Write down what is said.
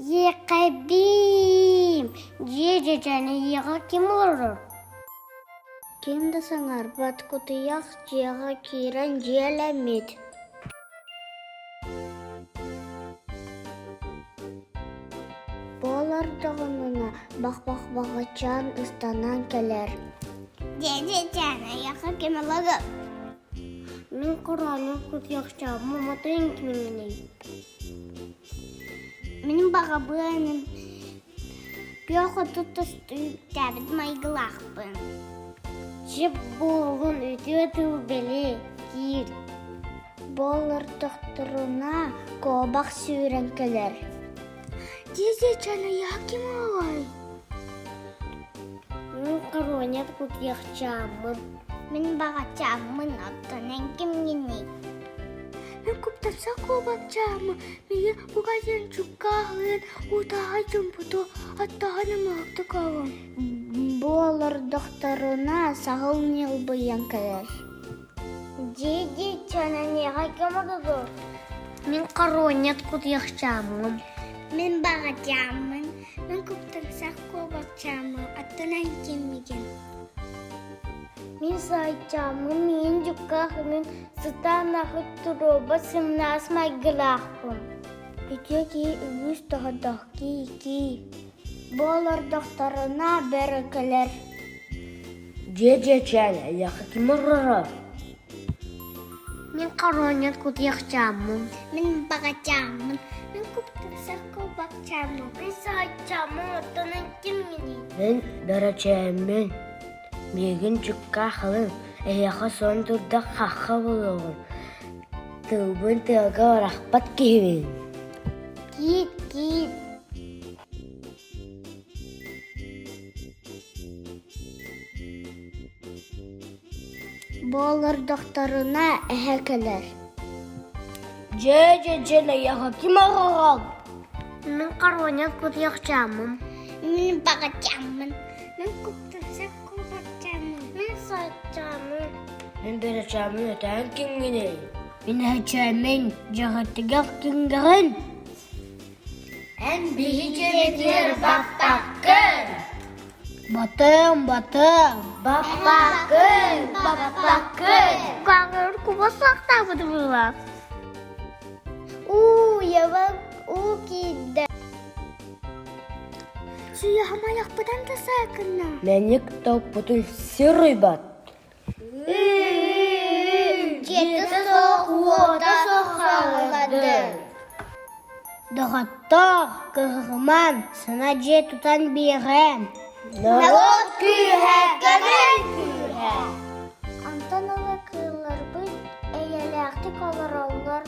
Екабим, жеже және еға кем ұрыр? Кемді саңар бат құтыяқ жеға кейрен желемет. Болар дұғынына бақ-бағачан ұстанан келер. Жеже және еға кем ұрыр? Мен құранын құтыяқша мұматайын кемеңіней. Менің баға бұғаным бүйоқы тұтыстып тәбіт майғылақпын. Жеп болғын өте беле кир. Болар дұқтырына қобақ сүйрен келер. Дезе жаны яқым олай? Мен құранет құтыяқшамын. Мен бағачамын аттанан кемгеней. Мен көптарса қобақчамын. Меге бұғаден жүкқағын, ұтаға жүмпұты аттағаным ақты қағын. Болар дұқтырына сағыл нел бұян келер. Деде жаны неға кем ұрыр? Мен құранет құтыяқшамын. Мен бағачамын. Мен көптарса қобақчамын аттанан кемген. Мен сайчамын, мен жүкқағымен сұтанағы тұробы сымнас майғылақпын. Үтеки үгіз тұғыдақ ки. Болар дұқтырына бәрі келер. Деде жаны яқы кем ұрыр? Мен құранет құтыяқшамын. Мен бағачамын. Мен көптарса қобақчамын. Мен сайчамын аттанан кемген. Мен дарачамын. Меген жүкка қылын, әйяқа сон тұрда қаққа болуын. Тұлбын тұлға рақпат кейбен. Кит. Болар дұқтырына әхе келер. Жеже жаны яқы кем ұрыр? Мен құранет құтыяқшамын. Мен бағачамын. Мен көптарса қобақчамын. Мен сайчамын. Мен дарачамын өтән кемгеней. Мен әчәмен жағаттығақ кенгіғін. Ән бігі жеретер баппақын. Батым. Баппақын. Қағыр құбасақта бұды бұлақ. Ябақ кейді. Сүйі хамаяқ бұдан да сақынна. Мәнік тауп бұтыл сырый бат. Жеті соқ ота соқалады. Дұғаттақ қығыман сына же тұтан берем. Народ күйе, кәмен күйе. Антан ала кыылар бұд, әйелі ақты қалар аулар